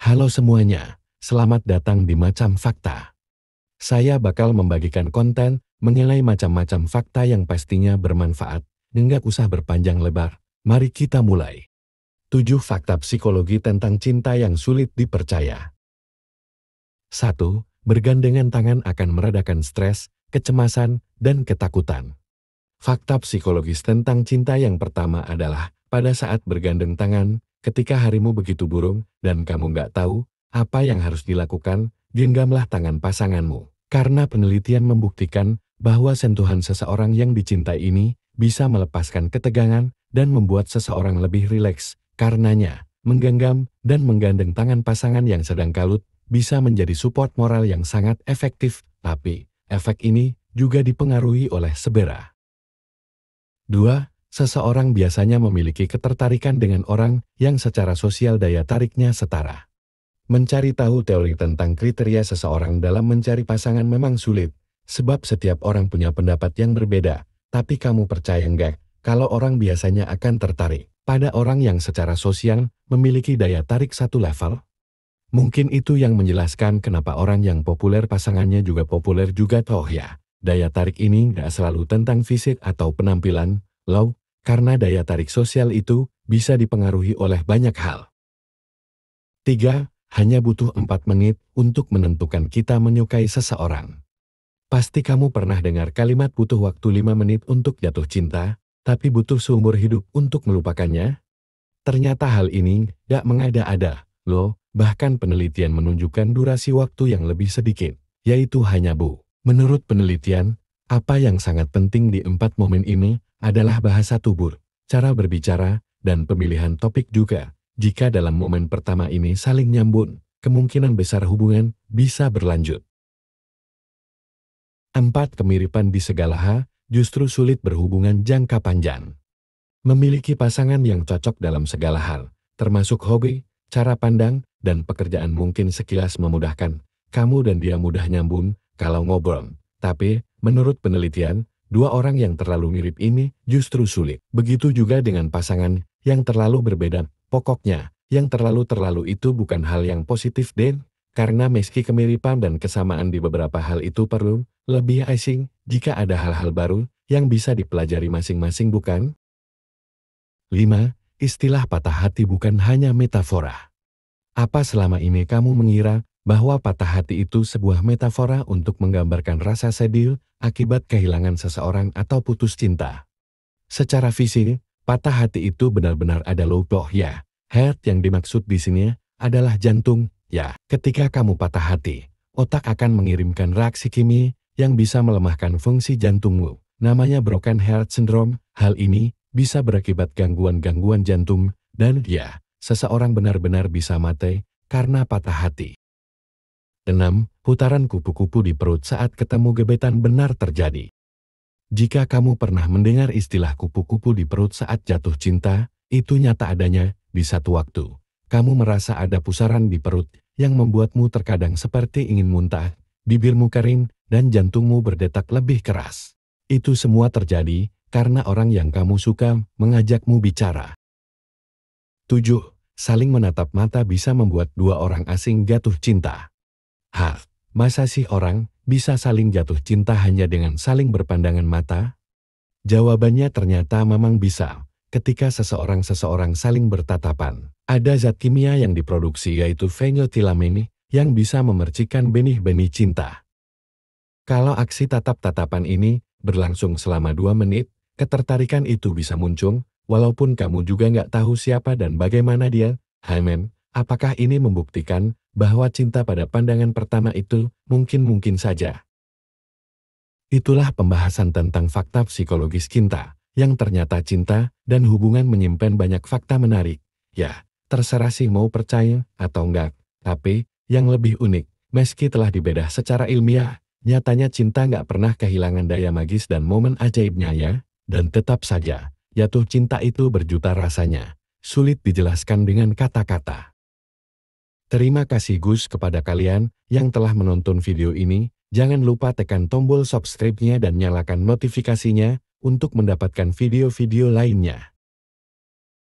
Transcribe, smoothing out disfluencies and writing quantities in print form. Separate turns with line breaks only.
Halo semuanya, selamat datang di Macam Fakta. Saya bakal membagikan konten mengenai macam-macam fakta yang pastinya bermanfaat. Nggak usah berpanjang lebar, mari kita mulai. 7 fakta psikologi tentang cinta yang sulit dipercaya. 1. Bergandengan tangan akan meredakan stres, kecemasan, dan ketakutan. Fakta psikologis tentang cinta yang pertama adalah, pada saat bergandeng tangan, ketika harimu begitu buruk dan kamu nggak tahu apa yang harus dilakukan, genggamlah tangan pasanganmu. Karena penelitian membuktikan bahwa sentuhan seseorang yang dicintai ini bisa melepaskan ketegangan dan membuat seseorang lebih rileks. Karenanya, menggenggam dan menggandeng tangan pasangan yang sedang kalut bisa menjadi support moral yang sangat efektif, tapi efek ini juga dipengaruhi oleh sebera. 2. Seseorang biasanya memiliki ketertarikan dengan orang yang secara sosial daya tariknya setara. Mencari tahu teori tentang kriteria seseorang dalam mencari pasangan memang sulit, sebab setiap orang punya pendapat yang berbeda. Tapi kamu percaya enggak, kalau orang biasanya akan tertarik pada orang yang secara sosial memiliki daya tarik satu level? Mungkin itu yang menjelaskan kenapa orang yang populer pasangannya juga populer juga toh ya. Daya tarik ini nggak selalu tentang fisik atau penampilan, loh. Karena daya tarik sosial itu bisa dipengaruhi oleh banyak hal. 3. Hanya butuh 4 menit untuk menentukan kita menyukai seseorang. Pasti kamu pernah dengar kalimat butuh waktu 5 menit untuk jatuh cinta, tapi butuh seumur hidup untuk melupakannya? Ternyata hal ini gak mengada-ada, loh. Bahkan penelitian menunjukkan durasi waktu yang lebih sedikit, yaitu hanya Menurut penelitian, apa yang sangat penting di 4 momen ini adalah bahasa tubuh, cara berbicara, dan pemilihan topik juga. Jika dalam momen pertama ini saling nyambung, kemungkinan besar hubungan bisa berlanjut. 4. Kemiripan di segala hal justru sulit berhubungan jangka panjang. Memiliki pasangan yang cocok dalam segala hal, termasuk hobi, cara pandang, dan pekerjaan mungkin sekilas memudahkan. Kamu dan dia mudah nyambung kalau ngobrol. Tapi, menurut penelitian, 2 orang yang terlalu mirip ini justru sulit. Begitu juga dengan pasangan yang terlalu berbeda. Pokoknya, yang terlalu itu bukan hal yang positif Den, karena meski kemiripan dan kesamaan di beberapa hal itu perlu lebih asing jika ada hal-hal baru yang bisa dipelajari masing-masing bukan? 5. Istilah patah hati bukan hanya metafora. Apa selama ini kamu mengira bahwa patah hati itu sebuah metafora untuk menggambarkan rasa sedih akibat kehilangan seseorang atau putus cinta? Secara fisik, patah hati itu benar-benar ada loh ya. Heart yang dimaksud di sini adalah jantung, ya. Ketika kamu patah hati, otak akan mengirimkan reaksi kimia yang bisa melemahkan fungsi jantungmu. Namanya broken heart syndrome. Hal ini bisa berakibat gangguan-gangguan jantung, dan ya, seseorang benar-benar bisa mati karena patah hati. 6. Putaran kupu-kupu di perut saat ketemu gebetan benar terjadi. Jika kamu pernah mendengar istilah kupu-kupu di perut saat jatuh cinta, itu nyata adanya. Di satu waktu, kamu merasa ada pusaran di perut yang membuatmu terkadang seperti ingin muntah, bibirmu kering, dan jantungmu berdetak lebih keras. Itu semua terjadi karena orang yang kamu suka mengajakmu bicara. 7. Saling menatap mata bisa membuat 2 orang asing jatuh cinta. Masa sih orang bisa saling jatuh cinta hanya dengan saling berpandangan mata? Jawabannya ternyata memang bisa. Ketika seseorang saling bertatapan, ada zat kimia yang diproduksi yaitu feniletilamine yang bisa memercikan benih-benih cinta. Kalau aksi tatap-tatapan ini berlangsung selama 2 menit, ketertarikan itu bisa muncul, walaupun kamu juga nggak tahu siapa dan bagaimana dia. Apakah ini membuktikan bahwa cinta pada pandangan pertama itu mungkin saja? Itulah pembahasan tentang fakta psikologis cinta, yang ternyata cinta dan hubungan menyimpan banyak fakta menarik. Ya, terserah sih mau percaya atau enggak. Tapi, yang lebih unik, meski telah dibedah secara ilmiah, nyatanya cinta nggak pernah kehilangan daya magis dan momen ajaibnya ya. Dan tetap saja, jatuh cinta itu berjuta rasanya. Sulit dijelaskan dengan kata-kata. Terima kasih Gus kepada kalian yang telah menonton video ini. Jangan lupa tekan tombol subscribe-nya dan nyalakan notifikasinya untuk mendapatkan video-video lainnya.